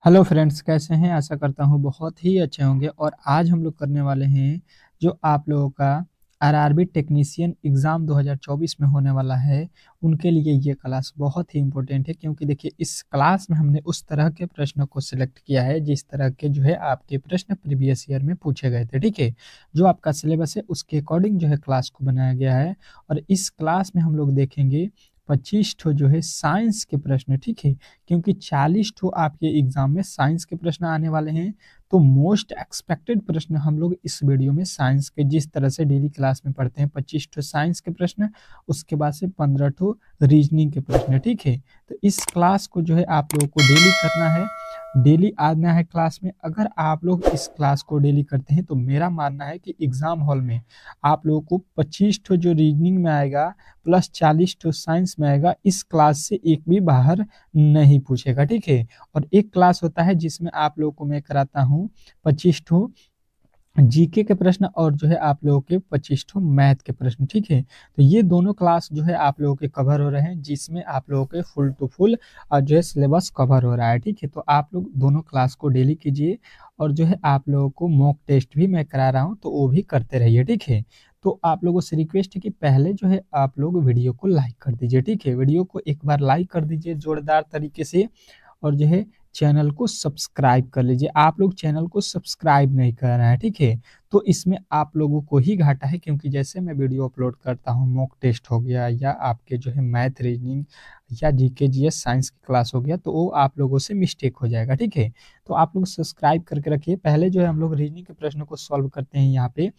Hello friends, कैसे हैं? आशा करता हूँ बहुत ही अच्छे होंगे। और आज हम लोग करने वाले हैं जो आप लोगों का आरआरबी टेक्नीशियन एग्ज़ाम 2024 में होने वाला है, उनके लिए ये क्लास बहुत ही इम्पोर्टेंट है। क्योंकि देखिए, इस क्लास में हमने उस तरह के प्रश्नों को सिलेक्ट किया है जिस तरह के जो है आपके प्रश्न प्रीवियस ईयर में पूछे गए थे। ठीक है, जो आपका सिलेबस है उसके अकॉर्डिंग जो है क्लास को बनाया गया है। और इस क्लास में हम लोग देखेंगे 25 ठो जो है साइंस के प्रश्न। ठीक है, क्योंकि 40 ठो आपके एग्जाम में साइंस के प्रश्न आने वाले हैं। तो मोस्ट एक्सपेक्टेड प्रश्न हम लोग इस वीडियो में साइंस के, जिस तरह से डेली क्लास में पढ़ते हैं 25 ठो साइंस के प्रश्न, उसके बाद से 15 ठो रीजनिंग के प्रश्न। ठीक है, तो इस क्लास को जो है आप लोगों को डेली करना है, डेली आना है क्लास में। अगर आप लोग इस क्लास को डेली करते हैं तो मेरा मानना है कि एग्जाम हॉल में आप लोगों को 25 ठो जो रीजनिंग में आएगा प्लस 40 ठो साइंस में आएगा, इस क्लास से एक भी बाहर नहीं पूछेगा। ठीक है, और एक क्लास होता है जिसमें आप लोगों को मैं कराता हूँ 25 ठो जीके के प्रश्न और जो है आप लोगों के 25 ठो मैथ के प्रश्न। ठीक है, तो ये दोनों क्लास जो है आप लोगों के कवर हो रहे हैं, जिसमें आप लोगों के फुल टू फुल जो है सिलेबस कवर हो रहा है। ठीक है, तो आप लोग दोनों क्लास को डेली कीजिए। और जो है आप लोगों को मॉक टेस्ट भी मैं करा रहा हूँ, तो वो भी करते रहिए। ठीक है, तो आप लोगों से रिक्वेस्ट है कि पहले जो है आप लोग वीडियो को लाइक कर दीजिए। ठीक है, वीडियो को एक बार लाइक कर दीजिए जोरदार तरीके से। और जो है चैनल को सब्सक्राइब कर लीजिए। आप लोग चैनल को सब्सक्राइब नहीं कर रहे हैं, ठीक है, तो इसमें आप लोगों को ही घाटा है। क्योंकि जैसे मैं वीडियो अपलोड करता हूँ, मॉक टेस्ट हो गया या आपके जो है मैथ रीजनिंग या जीके जीएस साइंस की क्लास हो गया, तो वो आप लोगों से मिस्टेक हो जाएगा। ठीक है, तो आप लोग सब्सक्राइब करके रखिए। पहले जो है हम लोग रीजनिंग के प्रश्न को सॉल्व करते हैं यहाँ पे।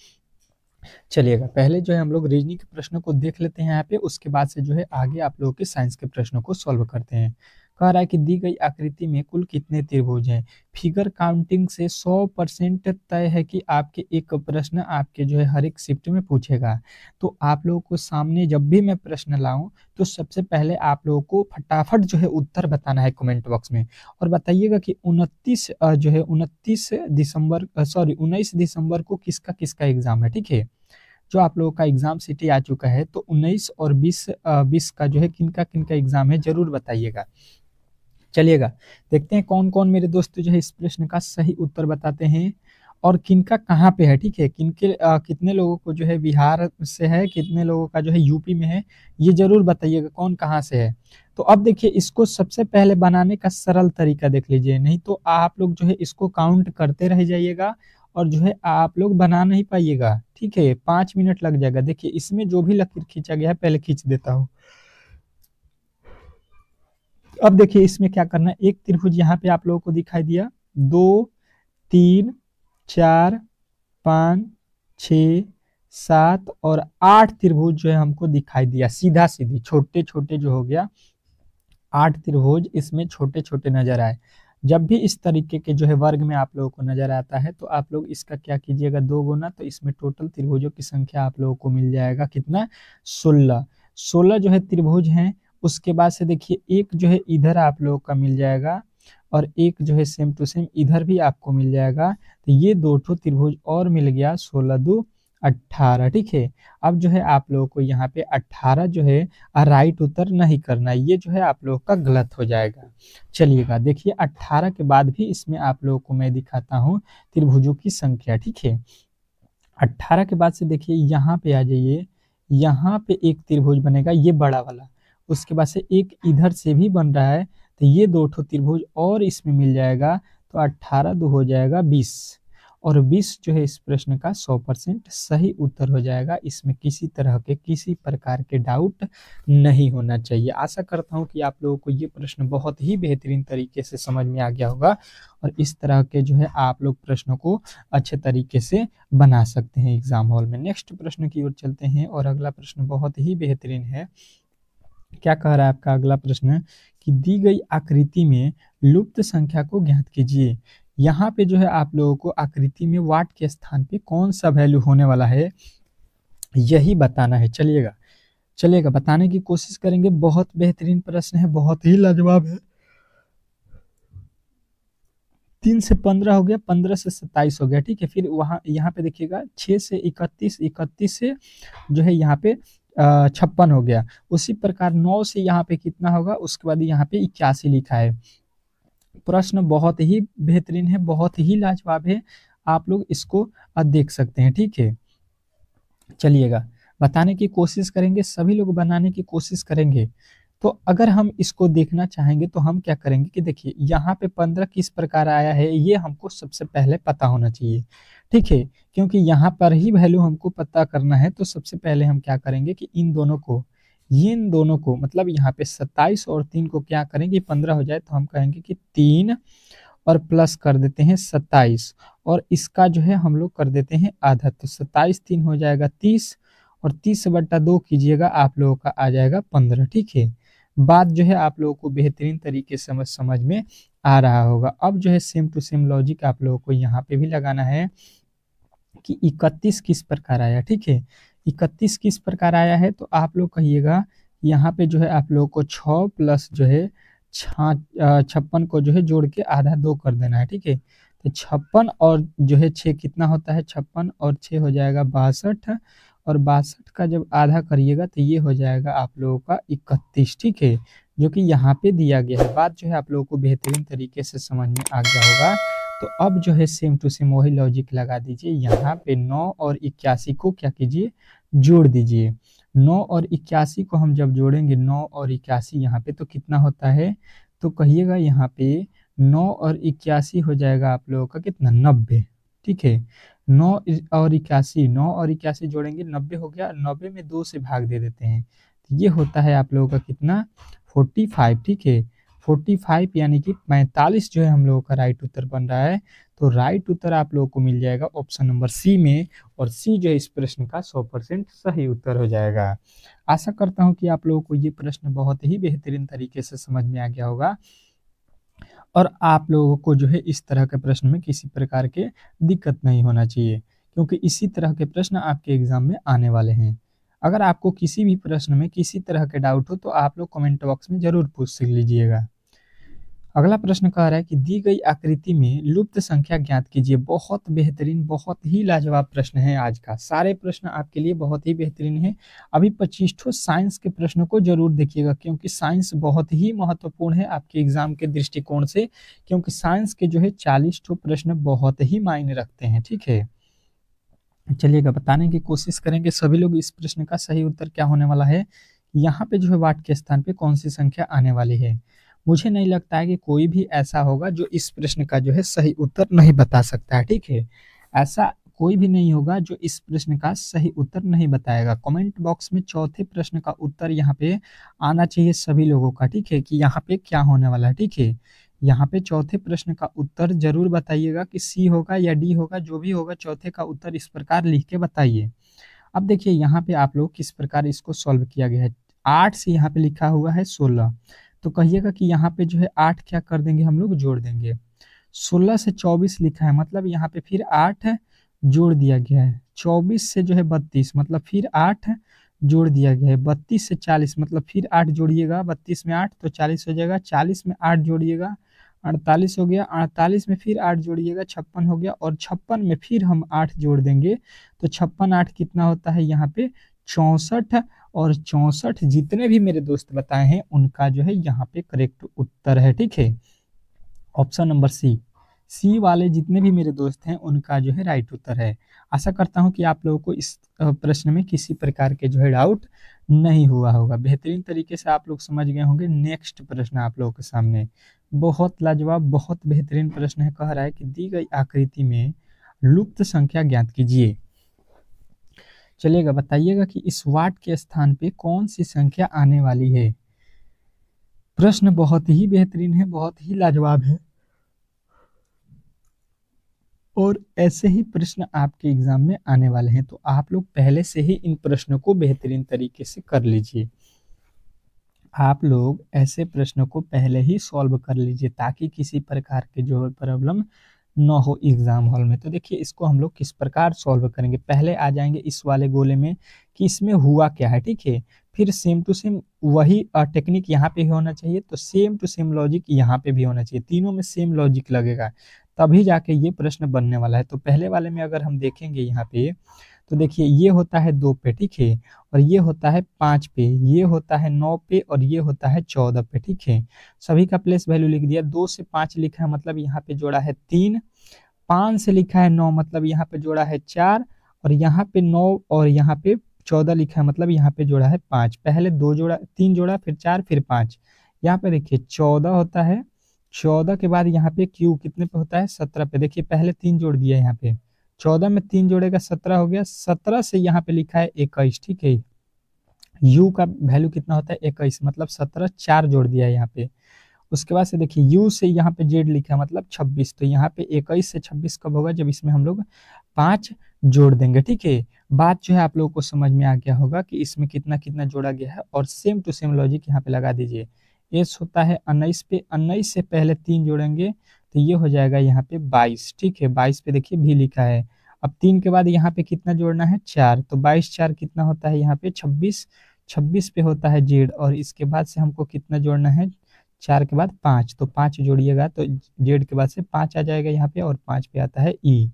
चलिएगा, पहले जो है हम लोग रीजनिंग के प्रश्नों को देख लेते हैं यहाँ पे, उसके बाद से जो है आगे आप लोगों के साइंस के प्रश्नों को सॉल्व करते हैं। कह रहा है कि दी गई आकृति में कुल कितने त्रिभुज हैं? फिगर काउंटिंग से 100% तय है कि आपके एक प्रश्न आपके जो है हर एक शिफ्ट में पूछेगा। तो आप लोगों को सामने जब भी मैं प्रश्न लाऊं, तो सबसे पहले आप लोगों को फटाफट जो है उत्तर बताना है कमेंट बॉक्स में। और बताइएगा कि 19 दिसंबर को किसका किसका एग्जाम है। ठीक है, जो आप लोगों का एग्जाम सिटी आ चुका है, तो 19 और 20 का जो है किनका किनका एग्जाम है जरूर बताइएगा। चलिएगा, देखते हैं कौन कौन मेरे दोस्त जो है इस प्रश्न का सही उत्तर बताते हैं और किनका कहाँ पे है। ठीक है, कितने लोगों को जो है बिहार से है, कितने लोगों का जो है यूपी में है, ये जरूर बताइएगा कौन कहाँ से है। तो अब देखिए, इसको सबसे पहले बनाने का सरल तरीका देख लीजिए, नहीं तो आप लोग जो है इसको काउंट करते रह जाइएगा और जो है आप लोग बना नहीं पाइएगा। ठीक है, 5 मिनट लग जाएगा। देखिए, इसमें जो भी लकीर खींचा गया है पहले खींच देता हूँ। अब देखिए, इसमें क्या करना है, एक त्रिभुज यहाँ पे आप लोगों को दिखाई दिया, 2 3 4 5 6 7 और 8 त्रिभुज जो है हमको दिखाई दिया, सीधा सीधी छोटे छोटे जो हो गया 8 त्रिभुज इसमें छोटे छोटे नजर आए। जब भी इस तरीके के जो है वर्ग में आप लोगों को नजर आता है, तो आप लोग इसका क्या कीजिएगा, 2 गुना, तो इसमें टोटल त्रिभुजों की संख्या आप लोगों को मिल जाएगा कितना, 16। 16 जो है त्रिभुज हैं। उसके बाद से देखिए, एक जो है इधर आप लोगों का मिल जाएगा और एक जो है सेम टू सेम इधर भी आपको मिल जाएगा। तो ये दो ठो त्रिभुज और मिल गया, 16 2 18। ठीक है, अब जो है आप लोगों को यहाँ पे 18 जो है राइट उत्तर नहीं करना, ये जो है आप लोगों का गलत हो जाएगा। चलिएगा, देखिए 18 के बाद भी इसमें आप लोगों को मैं दिखाता हूँ त्रिभुजों की संख्या। ठीक है, 18 के बाद से देखिए यहाँ पे आ जाइए, यहाँ पे एक त्रिभुज बनेगा, ये बड़ा वाला। उसके बाद से एक इधर से भी बन रहा है, तो ये दो ठो त्रिभुज और इसमें मिल जाएगा। तो 18 2 हो जाएगा 20, और 20 जो है इस प्रश्न का 100% सही उत्तर हो जाएगा। इसमें किसी तरह के किसी प्रकार के डाउट नहीं होना चाहिए। आशा करता हूँ कि आप लोगों को ये प्रश्न बहुत ही बेहतरीन तरीके से समझ में आ गया होगा और इस तरह के जो है आप लोग प्रश्नों को अच्छे तरीके से बना सकते हैं एग्जाम हॉल में। नेक्स्ट प्रश्न की ओर चलते हैं और अगला प्रश्न बहुत ही बेहतरीन है। क्या कह रहा है आपका अगला प्रश्न, कि दी गई आकृति में लुप्त संख्या को ज्ञात कीजिए। यहाँ पे जो है आप लोगों को आकृति में वाट के स्थान पे कौन सा वैल्यू होने वाला है, यही बताना है। चलिएगा चलिएगा, बताने की कोशिश करेंगे। बहुत बेहतरीन प्रश्न है, बहुत ही लाजवाब है। 3 से 15 हो गया, 15 से 27 हो गया। ठीक है, फिर वहाँ यहाँ पे देखिएगा 6 से 31, 31 से जो है यहाँ पे 56 हो गया। उसी प्रकार 9 से यहाँ पे कितना होगा, उसके बाद यहाँ पे 81 लिखा है। प्रश्न बहुत ही बेहतरीन है, बहुत ही लाजवाब है, आप लोग इसको देख सकते हैं। ठीक है, चलिएगा बताने की कोशिश करेंगे, सभी लोग बनाने की कोशिश करेंगे। तो अगर हम इसको देखना चाहेंगे तो हम क्या करेंगे कि देखिए यहाँ पे 15 किस प्रकार आया है ये हमको सबसे पहले पता होना चाहिए। ठीक है, क्योंकि यहाँ पर ही वैल्यू हमको पता करना है, तो सबसे पहले हम क्या करेंगे कि इन दोनों को मतलब यहाँ पे 27 और 3 को क्या करेंगे 15 हो जाए, तो हम कहेंगे कि 3 और प्लस कर देते हैं 27, और इसका जो है हम लोग कर देते हैं आधा, तो 27 3 हो जाएगा 30, और 30/2 कीजिएगा, आप लोगों का आ जाएगा 15। ठीक है, बात जो है आप लोगों को बेहतरीन तरीके से समझ में आ रहा होगा। अब जो है सेम टू सेम लॉजिक आप लोगों को यहाँ पे भी लगाना है कि 31 किस प्रकार आया। ठीक है, 31 किस प्रकार आया है, तो आप लोग कहिएगा यहाँ पे जो है आप लोगों को 6 प्लस जो है 56 को जो है जोड़ के आधा 2 कर देना है। ठीक है, तो 56 और जो है 6 कितना होता है, 56 और 6 हो जाएगा 62, और 62 का जब आधा करिएगा तो ये हो जाएगा आप लोगों का 31। ठीक है, जो कि यहाँ पे दिया गया है। बात जो है आप लोगों को बेहतरीन तरीके से समझ में आ गया होगा। तो अब जो है सेम टू सेम वही लॉजिक लगा दीजिए, यहाँ पे 9 और 81 को क्या कीजिए, जोड़ दीजिए। 9 और 81 को हम जब जोड़ेंगे, 9 और 81 यहाँ पे तो कितना होता है, तो कहिएगा यहाँ पे 9 और 81 हो जाएगा आप लोगों का कितना, 90। ठीक है, 9 और 81, 9 और 81 जोड़ेंगे 90 हो गया, 90 में 2 से भाग दे देते हैं, तो ये होता है आप लोगों का कितना, 45। ठीक है, 45 यानी कि 45 जो है हम लोगों का राइट उत्तर बन रहा है। तो राइट उत्तर आप लोगों को मिल जाएगा ऑप्शन नंबर सी में, और सी जो है इस प्रश्न का 100% सही उत्तर हो जाएगा। आशा करता हूं कि आप लोगों को ये प्रश्न बहुत ही बेहतरीन तरीके से समझ में आ गया होगा, और आप लोगों को जो है इस तरह के प्रश्न में किसी प्रकार के दिक्कत नहीं होना चाहिए, क्योंकि इसी तरह के प्रश्न आपके एग्जाम में आने वाले हैं। अगर आपको किसी भी प्रश्न में किसी तरह के डाउट हो तो आप लोग कमेंट बॉक्स में जरूर पूछ लीजिएगा। अगला प्रश्न कह रहा है कि दी गई आकृति में लुप्त संख्या ज्ञात कीजिए। बहुत बेहतरीन, बहुत ही लाजवाब प्रश्न है आज का। सारे प्रश्न आपके लिए बहुत ही बेहतरीन है। अभी 25 साइंस के प्रश्नों को जरूर देखिएगा, क्योंकि साइंस बहुत ही महत्वपूर्ण है आपके एग्जाम के दृष्टिकोण से, क्योंकि साइंस के जो है 40 प्रश्न बहुत ही मायने रखते हैं। ठीक है, चलिएगा बताने की कोशिश करेंगे सभी लोग इस प्रश्न का सही उत्तर क्या होने वाला है। यहाँ पे जो है वाट के स्थान पे कौन सी संख्या आने वाली है। मुझे नहीं लगता है कि कोई भी ऐसा होगा जो इस प्रश्न का जो है सही उत्तर नहीं बता सकता है। ठीक है, ऐसा कोई भी नहीं होगा जो इस प्रश्न का सही उत्तर नहीं बताएगा। कमेंट बॉक्स में चौथे प्रश्न का उत्तर यहाँ पे आना चाहिए सभी लोगों का। ठीक है, कि यहाँ पे क्या होने वाला है। ठीक है, यहाँ पे चौथे प्रश्न का उत्तर जरूर बताइएगा कि सी होगा या डी होगा, जो भी होगा चौथे का उत्तर इस प्रकार लिख के बताइए। अब देखिए यहाँ पे आप लोग किस प्रकार इसको सॉल्व किया गया है। 8 से यहाँ पे लिखा हुआ है 16, तो कहिएगा कि यहाँ पे जो है 8 क्या कर देंगे हम लोग, जोड़ देंगे। 16 से 24 लिखा है, मतलब यहाँ पे फिर 8 जोड़ दिया गया है। 24 से जो है 32, मतलब फिर 8 जोड़ दिया गया है। 32 से 40, मतलब फिर 8 जोड़िएगा, 32 में 8 तो 40 हो जाएगा। 40 में 8 जोड़िएगा, 48 हो गया। 48 में फिर 8 जोड़िएगा, 56 हो गया। और 56 में फिर हम 8 जोड़ देंगे, तो 56 8 कितना होता है यहाँ पे 64, और 64 जितने भी मेरे दोस्त बताए हैं उनका जो है यहाँ पे करेक्ट उत्तर है। ठीक है, ऑप्शन नंबर सी वाले जितने भी मेरे दोस्त हैं उनका जो है राइट उत्तर है। आशा करता हूं कि आप लोगों को इस प्रश्न में किसी प्रकार के जो है डाउट नहीं हुआ होगा। बेहतरीन तरीके से आप लोग समझ गए होंगे। नेक्स्ट प्रश्न आप लोगों के सामने बहुत लाजवाब, बहुत बेहतरीन प्रश्न है। कह रहा है कि दी गई आकृति में लुप्त संख्या ज्ञात कीजिए। चलिएगा बताइएगा कि इस वाट के स्थान पे कौन सी संख्या आने वाली है। प्रश्न बहुत ही बेहतरीन है, बहुत ही लाजवाब है, और ऐसे ही प्रश्न आपके एग्जाम में आने वाले हैं। तो आप लोग पहले से ही इन प्रश्नों को बेहतरीन तरीके से कर लीजिए। आप लोग ऐसे प्रश्नों को पहले ही सॉल्व कर लीजिए, ताकि किसी प्रकार के जो है प्रॉब्लम न हो एग्जाम हॉल में। तो देखिए इसको हम लोग किस प्रकार सॉल्व करेंगे। पहले आ जाएंगे इस वाले गोले में कि इसमें हुआ क्या है। ठीक है, फिर सेम टू सेम वही टेक्निक यहाँ पे भी होना चाहिए, तो सेम टू सेम लॉजिक यहाँ पे भी होना चाहिए। तीनों में सेम लॉजिक लगेगा, तभी जाके ये प्रश्न बनने वाला है। तो पहले वाले में अगर हम देखेंगे यहाँ पे, तो देखिए ये होता है 2 पे, ठीक है, और ये होता है 5 पे, ये होता है 9 पे, और ये होता है 14 पे, ठीक है। सभी का प्लेस वैल्यू लिख दिया। 2 से 5 लिखा है मतलब यहाँ पे जोड़ा है 3, 5 से लिखा है 9 मतलब यहाँ पे जोड़ा है 4, और यहाँ पे 9 और यहाँ पे 14 लिखा है मतलब यहाँ पे जोड़ा है 5। पहले 2 जोड़ा, 3 जोड़ा, फिर 4, फिर 5। यहाँ पे देखिए 14 होता है, 14 के बाद यहाँ पे क्यू कितने पे होता है, 17 पे। देखिए पहले 3 जोड़ दिया यहाँ पे, 14 में 3 जोड़ेगा 17 हो गया, 17 से यहाँ पे लिखा है 21, ठीक है। यू का वैल्यू कितना होता है, 21, मतलब 17, 4 जोड़ दिया है यहाँ पे। उसके बाद से देखिए यू से यहाँ पे जेड लिखा है मतलब 26, तो यहाँ पे 21 से 26 कब होगा, जब इसमें हम लोग 5 जोड़ देंगे, ठीक है। बात जो है आप लोगों को समझ में आ गया होगा कि इसमें कितना कितना जोड़ा गया है, और सेम टू सेम लॉजिक यहाँ पे लगा दीजिए। एस होता है 19 पे, 19 से पहले 3 जोड़ेंगे तो ये हो जाएगा यहाँ पे 22, ठीक है। 22 पे देखिए भी लिखा है। अब 3 के बाद यहाँ पे कितना जोड़ना है, 4, तो 22 4 कितना होता है यहाँ पे 26, 26 पे होता है जेड, और इसके बाद से हमको कितना जोड़ना है, 4 के बाद 5, तो 5 जोड़िएगा तो जेड के बाद से 5 आ जाएगा यहाँ पे, और 5 पे आता है ई।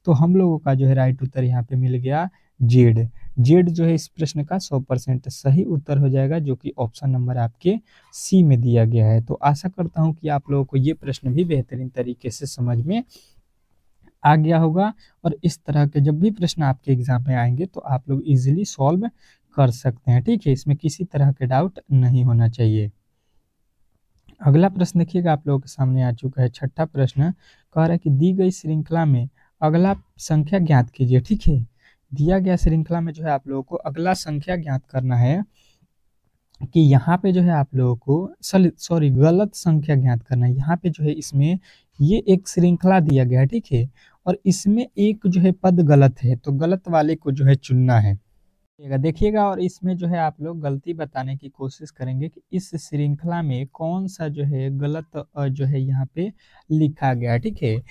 तो हम लोगों का जो है राइट उत्तर यहाँ पे मिल गया जेड। जेड जो है इस प्रश्न का 100% सही उत्तर हो जाएगा, जो कि ऑप्शन नंबर आपके सी में दिया गया है। तो आशा करता हूँ कि आप लोगों को ये प्रश्न भी बेहतरीन तरीके से समझ में आ गया होगा, और इस तरह के जब भी प्रश्न आपके एग्जाम में आएंगे तो आप लोग इजीली सॉल्व कर सकते हैं, ठीक है। इसमें किसी तरह के डाउट नहीं होना चाहिए। अगला प्रश्न देखिएगा आप लोगों के सामने आ चुका है। छठा प्रश्न कह रहा है कि दी गई श्रृंखला में अगला संख्या ज्ञात कीजिए, ठीक है। दिया गया श्रृंखला में जो है आप लोगों को अगला संख्या ज्ञात करना है, कि यहाँ पे जो है आप लोगों को सॉरी गलत संख्या ज्ञात करना है। यहाँ पे जो है इसमें ये एक श्रृंखला दिया गया है, ठीक है, और इसमें एक जो है पद गलत है, तो गलत वाले को जो है चुनना है। देखिएगा, और इसमें जो है आप लोग गलती बताने की कोशिश करेंगे कि इस श्रृंखला में कौन सा जो है गलत जो है यहाँ पे लिखा गया है, ठीक है।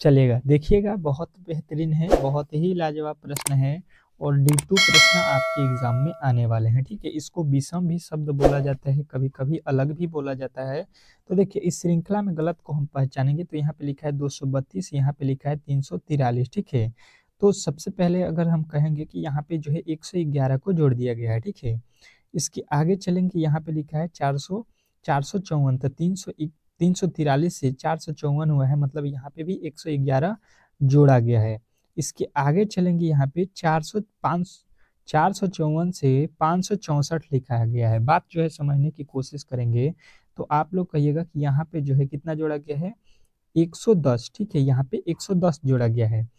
चलेगा, देखिएगा, बहुत बेहतरीन है, बहुत ही लाजवाब प्रश्न है, और D2 प्रश्न आपके एग्जाम में आने वाले हैं, ठीक है। इसको विषम भी शब्द बोला जाता है, कभी कभी अलग भी बोला जाता है। तो देखिए इस श्रृंखला में गलत को हम पहचानेंगे, तो यहाँ पे लिखा है 232, यहाँ पे लिखा है 343, ठीक है। तो सबसे पहले अगर हम कहेंगे कि यहाँ पे जो है 111 को जोड़ दिया गया है, ठीक है। इसके आगे चलेंगे, यहाँ पे लिखा है 454, तो 343 से 454 हुआ है, मतलब यहाँ पे भी 111 जोड़ा गया है। इसके आगे चलेंगे, यहाँ पे 454 से 564 लिखा गया है। बात जो है समझने की कोशिश करेंगे, तो आप लोग कहिएगा कि यहाँ पे जो है कितना जोड़ा गया है, 110, ठीक है। यहाँ पे 110 जोड़ा गया है।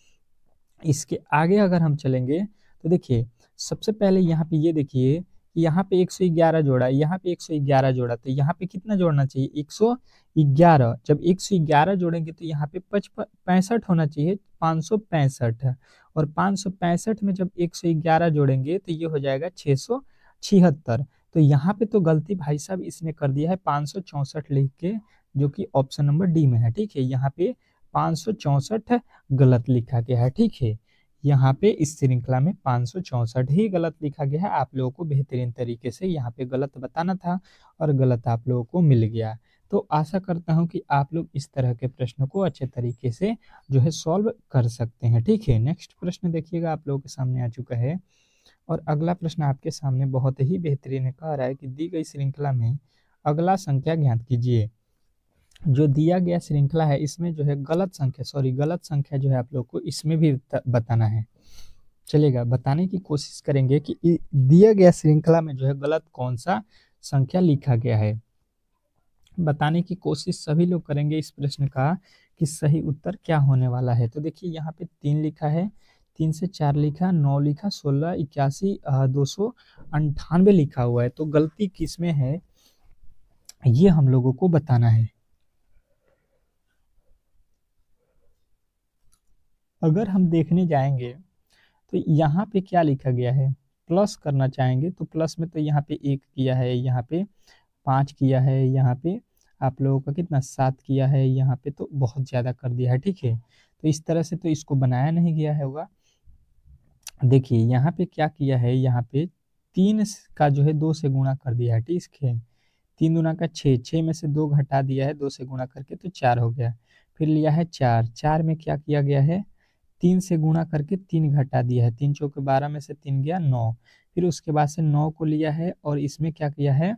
इसके आगे अगर हम चलेंगे, तो देखिए सबसे पहले यहाँ पे ये देखिए कि यहाँ पे 111 जोड़ा, यहाँ पे 111 जोड़ा, तो यहाँ पे कितना जोड़ना चाहिए, 111। जब 111 जोड़ेंगे तो यहाँ पे 65 होना चाहिए, 565, और 565 में जब 111 जोड़ेंगे तो ये हो जाएगा 676। तो यहाँ पे तो गलती भाई साहब इसने कर दिया है 564 लिख के, जो कि ऑप्शन नंबर डी में है, ठीक है। यहाँ पे 564 गलत लिखा गया है, ठीक है। यहाँ पे इस श्रृंखला में 564 ही गलत लिखा गया है। आप लोगों को बेहतरीन तरीके से यहाँ पे गलत बताना था, और गलत आप लोगों को मिल गया। तो आशा करता हूँ कि आप लोग इस तरह के प्रश्न को अच्छे तरीके से जो है सॉल्व कर सकते हैं, ठीक है। नेक्स्ट प्रश्न देखिएगा आप लोगों के सामने आ चुका है, और अगला प्रश्न आपके सामने बहुत ही बेहतरीन है। कह रहा है कि दी गई श्रृंखला में अगला संख्या ज्ञात कीजिए। जो दिया गया श्रृंखला है इसमें जो है गलत संख्या जो है आप लोग को इसमें भी बताना है। चलेगा, बताने की कोशिश करेंगे कि दिया गया श्रृंखला में जो है गलत कौन सा संख्या लिखा गया है। बताने की कोशिश सभी लोग करेंगे इस प्रश्न का कि सही उत्तर क्या होने वाला है। तो देखिए यहाँ पे 3 लिखा है, 3 से 4 लिखा, 9 लिखा, 16, 81, 298 लिखा हुआ है। तो गलती किसमें है ये हम लोगों को बताना है। अगर हम देखने जाएंगे तो यहाँ पे क्या लिखा गया है, प्लस करना चाहेंगे तो प्लस में तो यहाँ पे 1 किया है, यहाँ पे 5 किया है, यहाँ पे आप लोगों का कितना 7 किया है, यहाँ पे तो बहुत ज़्यादा कर दिया है, ठीक है। तो इस तरह से तो इसको बनाया नहीं गया है होगा। देखिए यहाँ पे क्या किया है, यहाँ पे 3 का जो है 2 से गुणा कर दिया है, ठीक है। 3 दूना का 6, 6 में से 2 घटा दिया है, 2 से गुणा करके तो 4 हो गया। फिर लिया है 4, 4 में क्या किया गया है, 3 से गुणा करके 3 घटा दिया है, 3 चौके 12 में से 3 गया 9। फिर उसके बाद से 9 को लिया है और इसमें क्या किया है,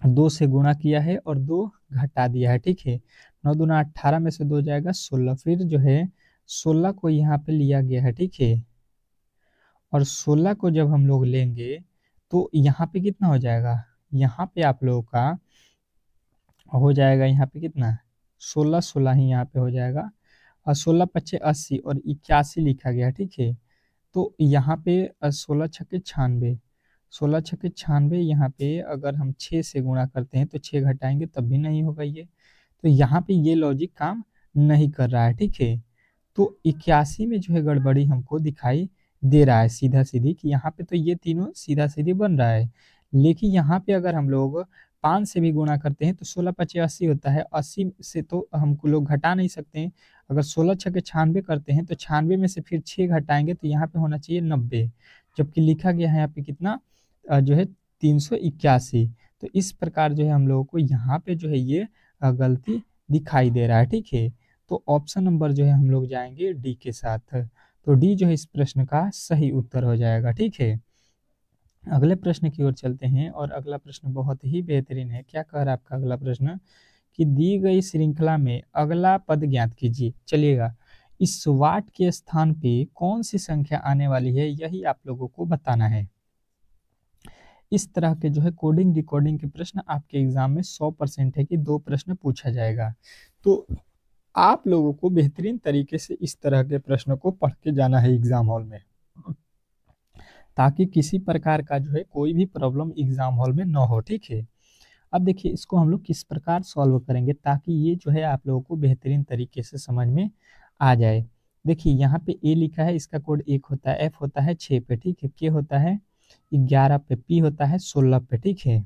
2 से गुणा किया है और 2 घटा दिया है, ठीक है। 9 दूना 18 में से 2 जाएगा 16। फिर जो है 16 को यहाँ पे लिया गया है, ठीक है। और 16 को जब हम लोग लेंगे तो यहाँ पे कितना हो जाएगा, यहाँ पे आप लोगों का हो जाएगा यहाँ पे कितना, 16 16 ही यहाँ पे हो जाएगा। और 16 पच्चे 80 और 81 लिखा गया, ठीक है। तो यहाँ पे 16 छक्के 96, 16 छक्के 96, यहाँ पे अगर हम 6 से गुणा करते हैं तो 6 घटाएंगे तब भी नहीं होगा ये। तो यहाँ पे ये लॉजिक काम नहीं कर रहा है, ठीक है। तो 81 में जो है गड़बड़ी हमको दिखाई दे रहा है सीधा सीधी, कि यहाँ पे तो ये तीनों सीधा सीधी बन रहा है, लेकिन यहाँ पे अगर हम लोग 5 से भी गुणा करते हैं तो 16 पच्चे 80 होता है, 80 से तो हमको लोग घटा नहीं सकते हैं। अगर 16 छक्के 96 करते हैं तो 96 में से फिर 6 घटाएंगे तो यहाँ पे होना चाहिए 90, जबकि लिखा गया है यहाँ पे कितना जो है 381। तो इस प्रकार जो है हम लोगों को यहाँ पे जो है ये गलती दिखाई दे रहा है, ठीक है। तो ऑप्शन नंबर जो है हम लोग जाएंगे डी के साथ। तो डी जो है इस प्रश्न का सही उत्तर हो जाएगा, ठीक है। अगले प्रश्न की ओर चलते हैं और अगला प्रश्न बहुत ही बेहतरीन है। क्या कह रहा है आपका अगला प्रश्न, कि दी गई श्रृंखला में अगला पद ज्ञात कीजिए। चलिएगा, इस वाट के स्थान पे कौन सी संख्या आने वाली है, यही आप लोगों को बताना है। इस तरह के जो है कोडिंग डिकोडिंग के प्रश्न आपके एग्जाम में 100% है कि 2 प्रश्न पूछा जाएगा। तो आप लोगों को बेहतरीन तरीके से इस तरह के प्रश्नों को पढ़ के जाना है एग्जाम हॉल में, ताकि किसी प्रकार का जो है कोई भी प्रॉब्लम एग्जाम हॉल में ना हो, ठीक है। अब देखिए इसको हम लोग किस प्रकार सॉल्व करेंगे ताकि ये जो है आप लोगों को बेहतरीन तरीके से समझ में आ जाए। देखिए यहाँ पे ए लिखा है, इसका कोड 1 होता है, एफ होता है 6 पे, ठीक है, के होता है 11 पे, पी होता है 16 पे, ठीक है।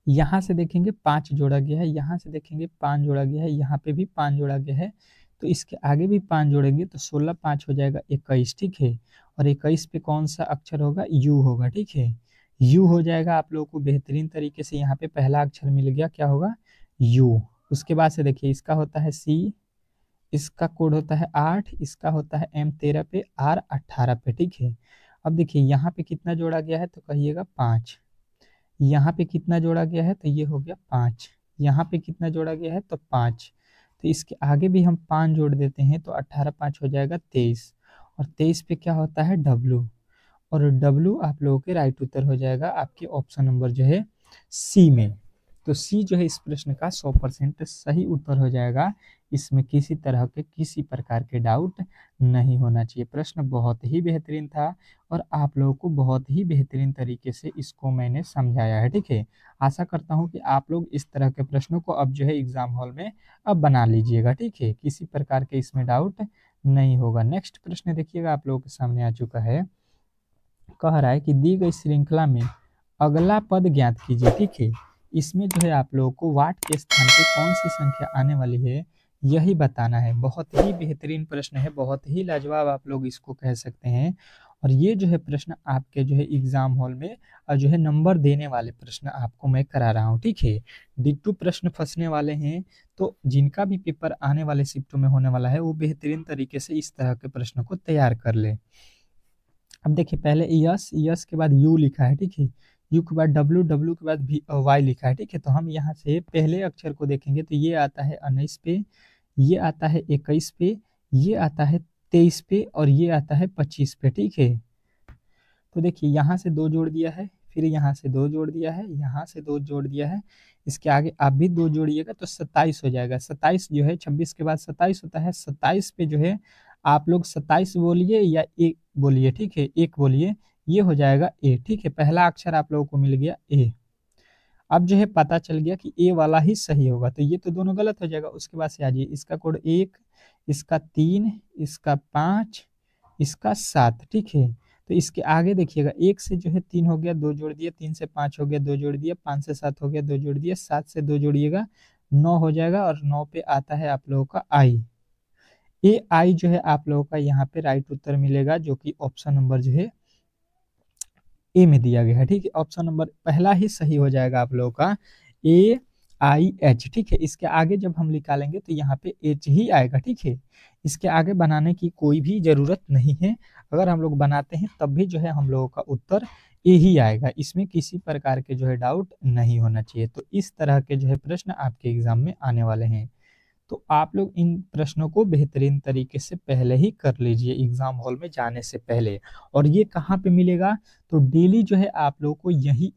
यहाँ से देखेंगे 5 जोड़ा गया है, यहाँ से देखेंगे 5 जोड़ा गया है, यहाँ पे भी 5 जोड़ा गया है, तो इसके आगे भी 5 जोड़ेंगे तो 16 5 हो जाएगा 21, ठीक है। और 21 पे कौन सा अक्षर होगा, यू होगा, ठीक है। यू हो जाएगा आप लोगों को बेहतरीन तरीके से, यहाँ पे पहला अक्षर मिल गया, क्या होगा, यू। उसके बाद से देखिए इसका होता है सी, इसका कोड होता है 8, इसका होता है एम 13 पे, आर 18 पे, ठीक है। अब देखिए यहाँ पे कितना जोड़ा गया है तो कहिएगा 5, यहाँ पे कितना जोड़ा गया है तो ये हो गया 5, यहाँ पे कितना जोड़ा गया है तो 5, तो इसके आगे भी हम 5 जोड़ देते हैं तो 18 5 हो जाएगा 23, और 23 पे क्या होता है डब्लू, और डब्लू आप लोगों के राइट उत्तर हो जाएगा आपके ऑप्शन नंबर जो है सी में। तो सी जो है इस प्रश्न का 100% सही उत्तर हो जाएगा, इसमें किसी तरह के किसी प्रकार के डाउट नहीं होना चाहिए। प्रश्न बहुत ही बेहतरीन था और आप लोगों को बहुत ही बेहतरीन तरीके से इसको मैंने समझाया है, ठीक है। आशा करता हूँ कि आप लोग इस तरह के प्रश्नों को अब जो है एग्जाम हॉल में अब बना लीजिएगा, ठीक है, किसी प्रकार के इसमें डाउट नहीं होगा। नेक्स्ट प्रश्न देखिएगा आप लोगों के सामने आ चुका है, कह रहा है कि दी गई श्रृंखला में अगला पद ज्ञात कीजिए, ठीक है। इसमें जो है आप लोगों को वाट के स्थान पे कौन सी संख्या आने वाली है यही बताना है। बहुत ही बेहतरीन प्रश्न है, बहुत ही लाजवाब आप लोग इसको कह सकते हैं। और ये जो है प्रश्न आपके जो है एग्जाम हॉल में जो है नंबर देने वाले प्रश्न आपको मैं करा रहा हूँ, ठीक है। डिट्टू प्रश्न फंसने वाले हैं, तो जिनका भी पेपर आने वाले शिफ्टों में होने वाला है वो बेहतरीन तरीके से इस तरह के प्रश्नों को तैयार कर ले। अब देखिए पहले यस, यस के बाद यू लिखा है, ठीक है, यू के बाद डब्लू, डब्लू के बाद भी वाई लिखा है, ठीक है। तो हम यहाँ से पहले अक्षर को देखेंगे तो ये आता है 19 पे, ये आता है 21 पे, ये आता है 23 पे और ये आता है 25 पे, ठीक है। तो देखिए यहाँ से 2 जोड़ दिया है, फिर यहाँ से 2 जोड़ दिया है, यहाँ से 2 जोड़ दिया है, इसके आगे आप भी 2 जोड़िएगा तो 27 हो जाएगा। 27 जो है 26 के बाद 27 होता है, 27 पे जो है आप लोग 27 बोलिए या एक बोलिए, ठीक है, एक बोलिए, ये हो जाएगा ए, ठीक है। पहला अक्षर आप लोगों को मिल गया ए। अब जो है पता चल गया कि ए वाला ही सही होगा, तो ये तो दोनों गलत हो जाएगा। उसके बाद से आ जाइए, इसका कोड 1, इसका 3, इसका 5, इसका 7, ठीक है। तो इसके आगे देखिएगा 1 से जो है 3 हो गया, 2 जोड़ दिया, 3 से 5 हो गया, 2 जोड़ दिया, 5 से 7 हो गया, 2 जोड़ दिया, 7 से 2 जोड़िएगा 9 हो जाएगा, और 9 पे आता है आप लोगों का आई। ए आई जो है आप लोगों का यहाँ पे राइट उत्तर मिलेगा, जो कि ऑप्शन नंबर जो है ए में दिया गया है, ठीक है। ऑप्शन नंबर पहला ही सही हो जाएगा आप लोगों का, ए IH, ठीक है। इसके आगे जब हम निकालेंगे तो यहाँ पे H ही आएगा, ठीक है। इसके आगे बनाने की कोई भी जरूरत नहीं है। अगर हम लोग बनाते हैं तब भी जो है हम लोगों का उत्तर ए ही आएगा। इसमें किसी प्रकार के जो है डाउट नहीं होना चाहिए। तो इस तरह के जो है प्रश्न आपके एग्जाम में आने वाले हैं। तो आप लोग इन प्रश्नों को बेहतरीन तरीके से पहले ही कर लीजिए एग्जाम हॉल में जाने से पहले। और ये कहाँ पे मिलेगा? तो डेली जो है आप लोगों को यही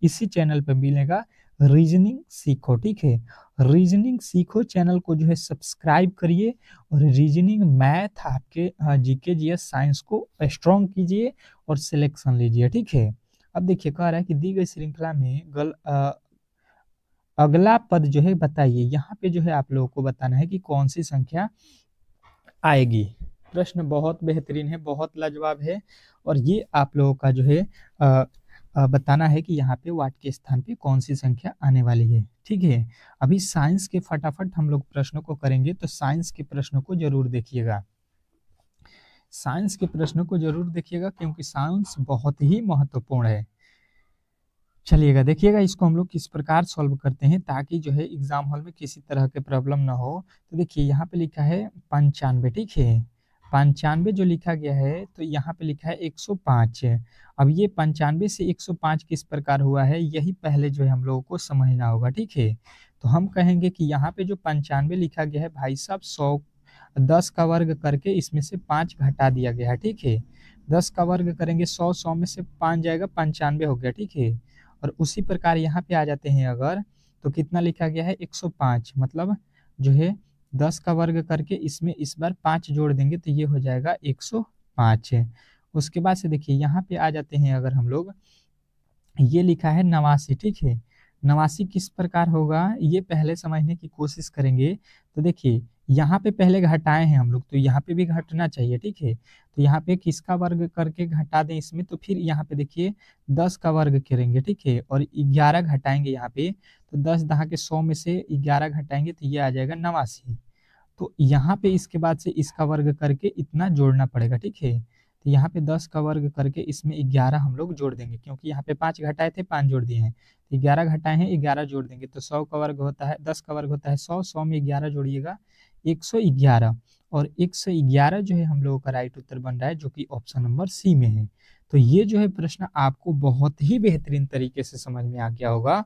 इसी चैनल पे मिलेगा, रीजनिंग सीखो, ठीक है। रीजनिंग सीखो चैनल को जो है सब्सक्राइब करिए और रीजनिंग, मैथ, आपके जीके जीएस साइंस को स्ट्रॉन्ग कीजिए और सिलेक्शन लीजिए, ठीक है। अब देखिए कह रहा है कि दी गई श्रृंखला में अगला पद जो है बताइए। यहाँ पे जो है आप लोगों को बताना है कि कौन सी संख्या आएगी। प्रश्न बहुत बेहतरीन है, बहुत लाजवाब है। और ये आप लोगों का जो है बताना है कि यहाँ पे वाट के स्थान पे कौन सी संख्या आने वाली है, ठीक है। अभी साइंस के फटाफट हम लोग प्रश्नों को करेंगे, तो साइंस के प्रश्नों को जरूर देखिएगा। साइंस के प्रश्नों को जरूर देखिएगा क्योंकि साइंस बहुत ही महत्वपूर्ण है। चलिएगा देखिएगा, इसको हम लोग किस प्रकार सॉल्व करते हैं ताकि जो है एग्जाम हॉल में किसी तरह के प्रॉब्लम ना हो। तो देखिए यहाँ पे लिखा है 95, ठीक है। 95 जो लिखा गया है तो यहाँ पे लिखा है 105। अब ये 95 से 105 किस प्रकार हुआ है, यही पहले जो है हम लोगों को समझना होगा, ठीक है। तो हम कहेंगे कि यहाँ पे जो 95 लिखा गया है भाई साहब, 10 का वर्ग करके इसमें से 5 घटा दिया गया है, ठीक है। 10 का वर्ग करेंगे 100 में से 5 जाएगा, 95 हो गया, ठीक है। और उसी प्रकार यहाँ पे आ जाते हैं अगर, तो कितना लिखा गया है 105, मतलब जो है 10 का वर्ग करके इसमें इस बार 5 जोड़ देंगे तो ये हो जाएगा 105। उसके बाद से देखिए यहाँ पे आ जाते हैं अगर हम लोग, ये लिखा है 89, ठीक है। 89 किस प्रकार होगा ये पहले समझने की कोशिश करेंगे। तो देखिए यहाँ पे पहले घटाए हैं हम लोग, तो यहाँ पे भी घटना चाहिए, ठीक है। तो यहाँ पे किसका वर्ग करके घटा दें इसमें, तो फिर यहाँ पे देखिए 10 का वर्ग करेंगे, ठीक है, और 11 घटाएंगे यहाँ पे। तो 10 दहा के 100 में से 11 घटाएंगे तो ये आ जाएगा 89। तो यहाँ पे इसके बाद से इसका वर्ग करके इतना जोड़ना पड़ेगा, ठीक है। तो यहाँ पे 10 का वर्ग करके इसमें 11 हम लोग जोड़ देंगे क्योंकि यहाँ पे 5 घटाए थे, 5 जोड़ दिए हैं। तो 11 घटाए हैं, 11 जोड़ देंगे तो 100 का वर्ग होता है, 10 का वर्ग होता है 100, 100 में 11 जोड़िएगा 111। और 111 जो है हम लोगों का राइट उत्तर बन रहा है, जो कि ऑप्शन नंबर सी में है। तो ये जो है प्रश्न आपको बहुत ही बेहतरीन तरीके से समझ में आ गया होगा।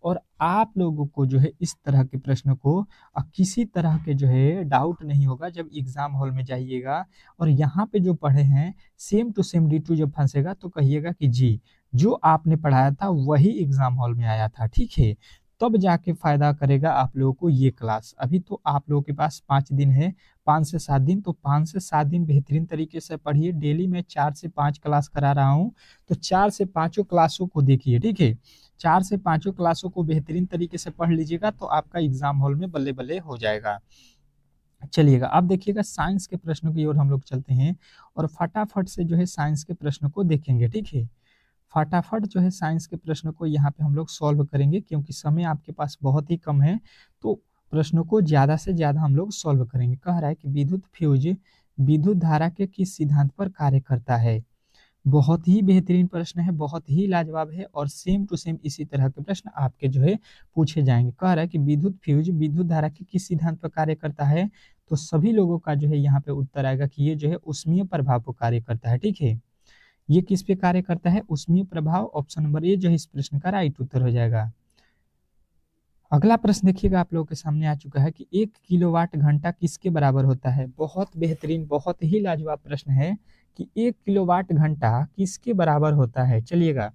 और आप लोगों को जो है इस तरह के प्रश्न को किसी तरह के जो है डाउट नहीं होगा जब एग्जाम हॉल में जाइएगा। और यहाँ पे जो पढ़े हैं सेम टू सेम D2 जब फंसेगा तो कहिएगा कि जी जो आपने पढ़ाया था वही एग्जाम हॉल में आया था, ठीक है। तब जाके फायदा करेगा आप लोगों को ये क्लास। अभी तो आप लोगों के पास 5 दिन है, 5 से 7 दिन, तो 5 से 7 दिन बेहतरीन तरीके से पढ़िए। डेली मैं 4 से 5 क्लास करा रहा हूँ, तो 4 से 5 क्लासों को देखिए, ठीक है। 4 से 5 क्लासों को बेहतरीन तरीके से पढ़ लीजिएगा तो आपका एग्जाम हॉल में बल्ले बल्ले हो जाएगा। चलिएगा अब देखिएगा साइंस के प्रश्नों की ओर हम लोग चलते हैं और फटाफट से जो है साइंस के प्रश्नों को देखेंगे, ठीक है। फटाफट जो है साइंस के प्रश्नों को यहाँ पे हम लोग सॉल्व करेंगे क्योंकि समय आपके पास बहुत ही कम है। तो प्रश्नों को ज्यादा से ज्यादा हम लोग सॉल्व करेंगे। कह रहा है कि विद्युत फ्यूज विद्युत धारा के किस सिद्धांत पर कार्य करता है। बहुत ही बेहतरीन प्रश्न है, बहुत ही लाजवाब है और सेम टू सेम इसी तरह के प्रश्न आपके जो है पूछे जाएंगे। कह रहा है कि विद्युत फ्यूज विद्युत धारा के किस सिद्धांत पर कार्य करता है। तो सभी लोगों का जो है यहाँ पे उत्तर आएगा कि ये जो है ऊष्मीय प्रभाव पर कार्य करता है, ठीक है। ये किस पे कार्य करता है, ऊष्मीय प्रभाव। ऑप्शन नंबर ए जो है इस प्रश्न का राइट उत्तर हो जाएगा। अगला प्रश्न देखिएगा आप लोगों के सामने आ चुका है कि 1 किलोवाट घंटा किसके बराबर होता है। बहुत बेहतरीन, बहुत ही लाजवाब प्रश्न है कि 1 किलोवाट घंटा किसके बराबर होता है। चलिएगा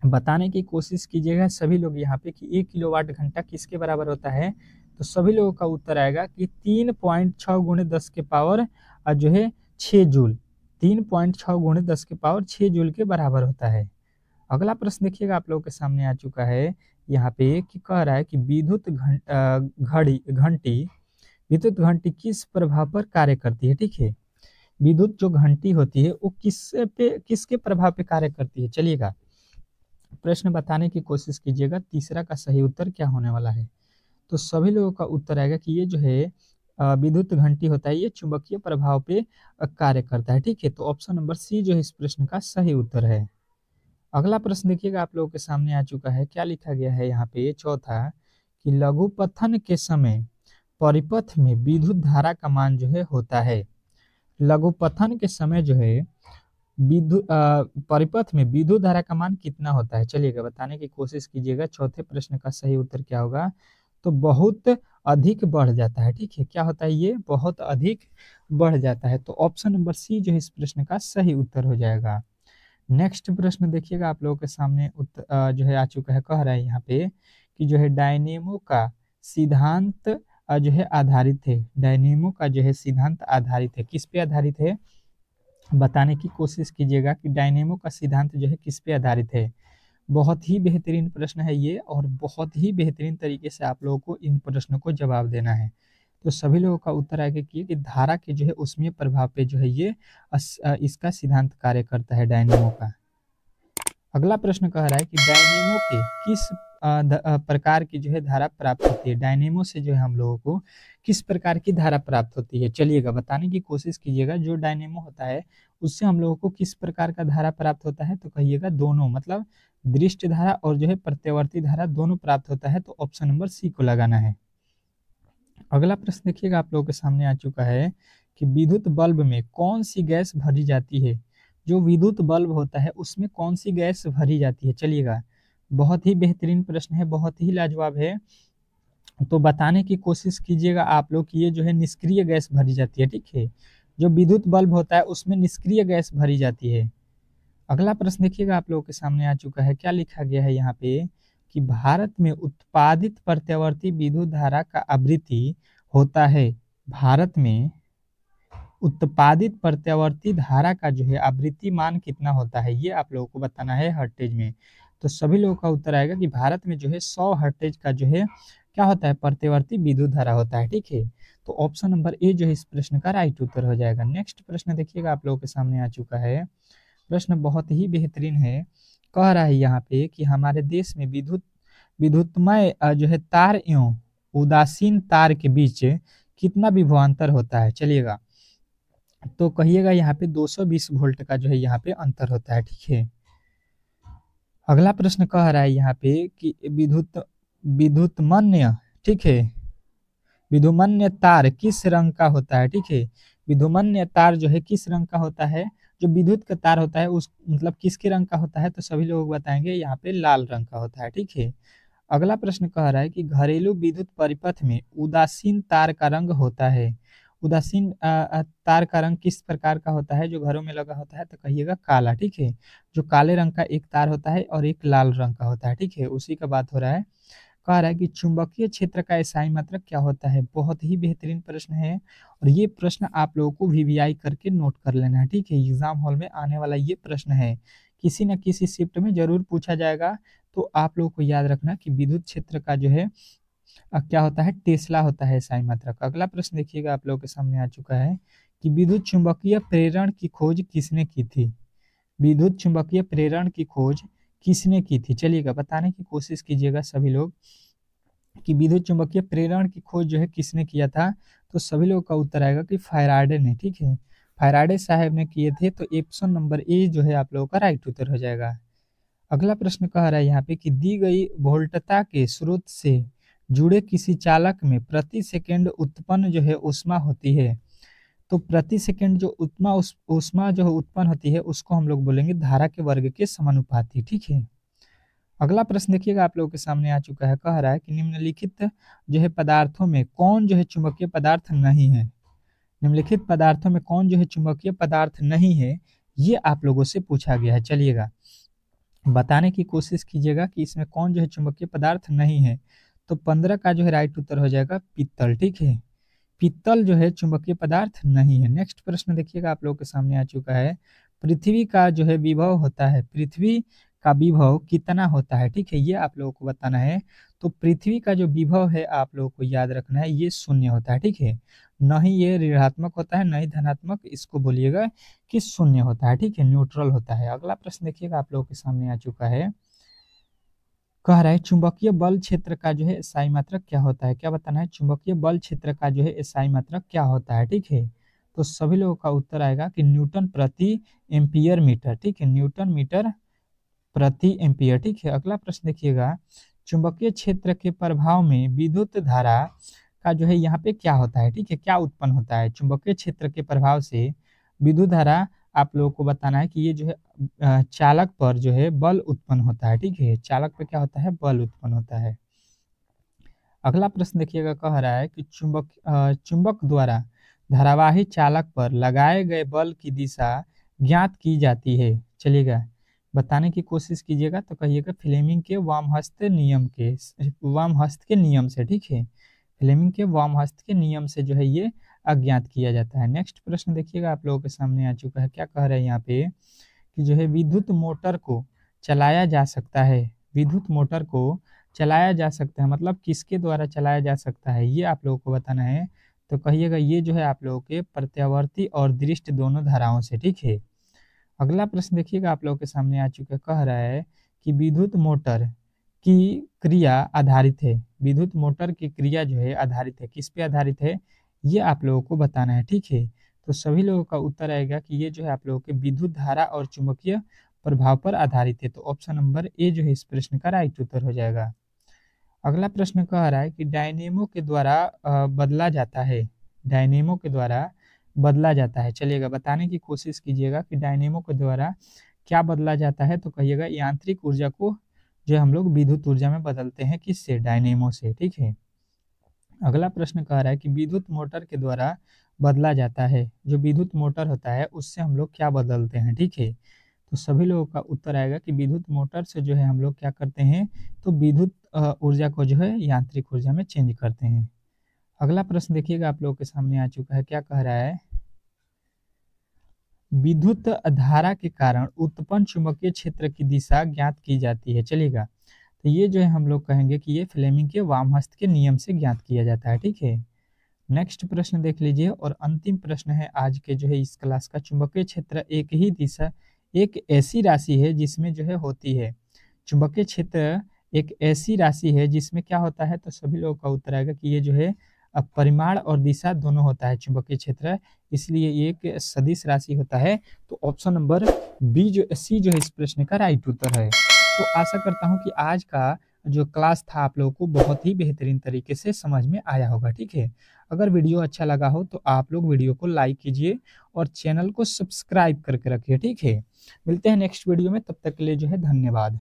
बताने की कोशिश कीजिएगा सभी लोग यहाँ पे कि 1 किलोवाट घंटा किसके बराबर होता है। तो सभी लोगों का उत्तर आएगा कि 3.6 गुणे 10 के पावर जो है 6 जूल। 3.6 गुणे 10 के पावर 6 जूल के बराबर होता है। अगला प्रश्न देखिएगा आप लोगों के सामने आ चुका है यहाँ पे कि कह रहा है कि विद्युत घंटी किस प्रभाव पर कार्य करती है, ठीक है। विद्युत जो घंटी होती है वो किसके प्रभाव पे कार्य करती है। चलिएगा प्रश्न बताने की कोशिश कीजिएगा, तीसरा का सही उत्तर क्या होने वाला है। तो सभी लोगों का उत्तर आएगा कि ये जो है विद्युत घंटी होता है ये चुंबकीय प्रभाव पे कार्य करता है, ठीक है। तो ऑप्शन नंबर सी जो है इस प्रश्न का सही उत्तर है। अगला प्रश्न देखिएगा आप लोगों के सामने आ चुका है, क्या लिखा गया है यहाँ पे चौथा कि लघुपथन के समय परिपथ में विद्युत धारा का मान जो है होता है। लघुपथन के समय जो है विद्युत परिपथ में विद्युत धारा का मान कितना होता है, चलिएगा बताने की कोशिश कीजिएगा। चौथे प्रश्न का सही उत्तर क्या होगा, तो बहुत अधिक बढ़ जाता है। ठीक है, क्या होता है, ये बहुत अधिक बढ़ जाता है। तो ऑप्शन नंबर सी जो है इस प्रश्न का सही उत्तर हो जाएगा। नेक्स्ट प्रश्न देखिएगा, आप लोगों के सामने जो है आ चुका है। कह रहा है यहाँ पे कि जो है डायनेमो का सिद्धांत जो है आधारित है। डायनेमो का जो है सिद्धांत आधारित है, किस पे आधारित है, बताने की कोशिश कीजिएगा कि डायनेमो का सिद्धांत जो है किस पे आधारित है। बहुत ही बेहतरीन प्रश्न है ये, और बहुत ही बेहतरीन तरीके से आप लोगों को इन प्रश्नों को जवाब देना है। तो सभी लोगों का उत्तर आगे कि धारा के जो है उसमें प्रभाव पे जो है ये इसका सिद्धांत कार्य करता है डायनेमो का। अगला प्रश्न कह रहा है कि डायनेमो के किस प्रकार की जो है धारा प्राप्त होती है। डायनेमो से जो है हम लोगों को किस प्रकार की धारा प्राप्त होती है, चलिएगा बताने की कोशिश कीजिएगा। जो डायनेमो होता है उससे हम लोगों को किस प्रकार का धारा प्राप्त होता है, तो कहिएगा दोनों, मतलब दृष्ट धारा और जो है प्रत्यावर्ती धारा दोनों प्राप्त होता है। तो ऑप्शन नंबर सी को लगाना है। अगला प्रश्न देखिएगा, आप लोगों के सामने आ चुका है कि विद्युत बल्ब में कौन सी गैस भरी जाती है। जो विद्युत बल्ब होता है उसमें कौन सी गैस भरी जाती है, चलिएगा बहुत ही बेहतरीन प्रश्न है, बहुत ही लाजवाब है। तो बताने की कोशिश कीजिएगा आप लोग कि ये जो है निष्क्रिय गैस भरी जाती है। ठीक है, जो विद्युत बल्ब होता है उसमें निष्क्रिय गैस भरी जाती है। अगला प्रश्न देखिएगा, आप लोगों के सामने आ चुका है। क्या लिखा गया है यहाँ पे कि भारत में उत्पादित प्रत्यावर्ती विद्युत धारा का आवृत्ति होता है। भारत में उत्पादित प्रत्यावर्ती धारा का जो है आवृत्ति मान कितना होता है, ये आप लोगों को बताना है हर्टेज में। तो सभी लोगों का उत्तर आएगा कि भारत में जो है 100 हर्टेज का जो है क्या होता है, प्रत्यावर्ती विद्युत धारा होता है। ठीक है, तो ऑप्शन नंबर ए जो है इस प्रश्न का राइट उत्तर हो जाएगा। नेक्स्ट प्रश्न देखिएगा, आप लोगों के सामने आ चुका है। प्रश्न बहुत ही बेहतरीन है। कह रहा है यहाँ पे कि हमारे देश में विद्युतमय जो है तार एवं उदासीन तार के बीच कितना विभवांतर होता है, चलिएगा तो कहिएगा यहाँ पे 220 वोल्ट का जो है यहाँ पे अंतर होता है। ठीक है, अगला प्रश्न कह रहा है यहाँ पे कि विद्युतमन्य, ठीक है, विद्युमन्य तार किस रंग का होता है। ठीक है, विद्युमन्य तार जो है किस रंग का होता है, जो विद्युत का तार होता है उस मतलब किसके रंग का होता है, तो सभी लोग बताएंगे यहाँ पे लाल रंग का होता है। ठीक है, अगला प्रश्न कह रहा है कि घरेलू विद्युत परिपथ में उदासीन तार का रंग होता है। उदासीन तार का रंग किस प्रकार का होता है, जो घरों में लगा होता है, तो कहिएगा काला। ठीक है, जो काले रंग का एक तार होता है और एक लाल रंग का होता है। ठीक है, उसी का बात हो रहा है। कह रहा है कि चुंबकीय क्षेत्र का एसआई मात्रक क्या होता है। बहुत ही बेहतरीन प्रश्न है, और ये प्रश्न आप लोगों को वीवीआई करके नोट कर लेना है। ठीक है, एग्जाम हॉल में आने वाला ये प्रश्न है, किसी न किसी शिफ्ट में जरूर पूछा जाएगा। तो आप लोगों को याद रखना कि विद्युत क्षेत्र का जो है क्या होता है, टेस्ला होता है एसआई मात्रक। अगला प्रश्न देखिएगा, आप लोगों के सामने आ चुका है कि विद्युत चुंबकीय प्रेरण की खोज किसने की थी। विद्युत चुंबकीय प्रेरण की खोज किसने की थी, चलिएगा बताने की कोशिश कीजिएगा सभी लोग कि विद्युत चुंबकीय प्रेरण की खोज जो है किसने किया था। तो सभी लोग का उत्तर आएगा कि फैराडे ने। ठीक है, फैराडे साहब ने किए थे। तो ऑप्शन नंबर ए जो है आप लोगों का राइट उत्तर हो जाएगा। अगला प्रश्न कह रहा है यहाँ पे कि दी गई वोल्टता के स्रोत से जुड़े किसी चालक में प्रति सेकंड उत्पन्न जो है ऊष्मा होती है। तो प्रति सेकंड जो ऊष्मा जो उत्पन्न होती है उसको हम लोग बोलेंगे धारा के वर्ग के समानुपाती। ठीक है, अगला प्रश्न देखिएगा, आप लोगों के सामने आ चुका है। कह रहा है कि निम्नलिखित जो है पदार्थों में कौन जो है चुंबकीय पदार्थ नहीं है। निम्नलिखित पदार्थों में कौन जो है चुंबकीय पदार्थ नहीं है, ये आप लोगों से पूछा गया है। चलिएगा बताने की कोशिश कीजिएगा कि इसमें कौन जो है चुंबकीय पदार्थ नहीं है। तो 15 का जो है राइट उत्तर हो जाएगा पीतल। ठीक है, पीतल जो है चुंबकीय पदार्थ नहीं है। नेक्स्ट प्रश्न देखिएगा, आप लोगों के सामने आ चुका है। पृथ्वी का जो है विभव होता है, पृथ्वी का विभव कितना होता है। ठीक है, ये आप लोगों को बताना है। तो पृथ्वी का जो विभव है आप लोगों को याद रखना है, ये शून्य होता है। ठीक है, न ही ये ऋणात्मक होता है, न ही धनात्मक, इसको बोलिएगा कि शून्य होता है। ठीक है, न्यूट्रल होता है। अगला प्रश्न देखिएगा, आप लोगों के सामने आ चुका है। कह रहा है चुंबकीय बल क्षेत्र का जो है एसआई मात्रक क्या होता है। क्या बताना है, चुंबकीय बल क्षेत्र का जो है एसआई मात्रक क्या होता है। ठीक है, तो सभी लोगों का उत्तर आएगा कि न्यूटन प्रति एम्पियर मीटर। ठीक है, न्यूटन मीटर प्रति एम्पियर। ठीक है, अगला प्रश्न देखिएगा, चुंबकीय क्षेत्र के प्रभाव में विद्युत धारा का जो है यहाँ पे क्या होता है, ठीक है, क्या उत्पन्न होता है। चुंबकीय क्षेत्र के प्रभाव से विद्युत धारा आप लोगों को बताना है कि ये जो है चालक पर जो है बल उत्पन्न होता है, ठीक है, चालक पे क्या होता है, बल उत्पन्न होता है। अगला प्रश्न देखिएगा, कह रहा है कि चुंबक द्वारा धारावाही चालक पर लगाए गए बल की दिशा ज्ञात की जाती है। चलिएगा बताने की कोशिश कीजिएगा, तो कहिएगा फ्लेमिंग के वामहस्त के नियम से, ठीक है, फ्लेमिंग के वामहस्त के नियम से जो है ये अज्ञात किया जाता है। नेक्स्ट प्रश्न देखिएगा आप लोगों के सामने आ चुका है, क्या कह रहे हैं यहाँ पे कि जो है विद्युत मोटर को चलाया जा सकता है, विद्युत मोटर को चलाया जा सकता है, मतलब किसके द्वारा चलाया जा सकता है ये आप लोगों को बताना है। तो कहिएगा ये जो है आप लोगों के प्रत्यावर्ती और दृष्ट दोनों धाराओं से, ठीक है। अगला प्रश्न देखिएगा आप लोगों के सामने आ चुका है, कह रहा है कि विद्युत मोटर की क्रिया आधारित है, विद्युत मोटर की क्रिया जो है आधारित है, किस पे आधारित है ये आप लोगों को बताना है, ठीक है। तो सभी लोगों का उत्तर आएगा कि ये जो है आप लोगों के विद्युत धारा और चुंबकीय प्रभाव पर आधारित है। तो ऑप्शन नंबर ए जो है इस प्रश्न का राइट उत्तर हो जाएगा। अगला प्रश्न कह रहा है कि डायनेमो के द्वारा बदला जाता है, डायनेमो के द्वारा बदला जाता है। चलिएगा बताने की कोशिश कीजिएगा कि डायनेमो के द्वारा क्या बदला जाता है। तो कहिएगा यांत्रिक ऊर्जा को जो हम लोग विद्युत ऊर्जा में बदलते हैं, किससे, डायनेमो से, ठीक है। अगला प्रश्न कह रहा है कि विद्युत मोटर के द्वारा बदला जाता है, जो विद्युत मोटर होता है उससे हम लोग क्या बदलते हैं, ठीक है। तो सभी लोगों का उत्तर आएगा कि विद्युत मोटर से जो है हम लोग क्या करते हैं, तो विद्युत ऊर्जा को जो है यांत्रिक ऊर्जा में चेंज करते हैं। अगला प्रश्न देखिएगा आप लोगों के सामने आ चुका है, क्या कह रहा है, विद्युत धारा के कारण उत्पन्न चुंबकीय क्षेत्र की दिशा ज्ञात की जाती है। चलिएगा तो ये जो है हम लोग कहेंगे कि ये फ्लेमिंग के वामहस्त के नियम से ज्ञात किया जाता है, ठीक है। नेक्स्ट प्रश्न देख लीजिए और अंतिम प्रश्न है आज के जो है इस क्लास का। चुंबकीय क्षेत्र एक ही दिशा, एक ऐसी राशि है जिसमें जो है होती है, चुंबकीय क्षेत्र एक ऐसी राशि है जिसमें क्या होता है। तो सभी लोगों का उत्तर आएगा कि ये जो है परिमाण और दिशा दोनों होता है चुंबकीय क्षेत्र, इसलिए ये एक सदिश राशि होता है। तो ऑप्शन नंबर सी जो है इस प्रश्न का राइट उत्तर है। तो आशा करता हूँ कि आज का जो क्लास था आप लोगों को बहुत ही बेहतरीन तरीके से समझ में आया होगा, ठीक है। अगर वीडियो अच्छा लगा हो तो आप लोग वीडियो को लाइक कीजिए और चैनल को सब्सक्राइब करके रखिए, ठीक है। मिलते हैं नेक्स्ट वीडियो में, तब तक के लिए जो है धन्यवाद।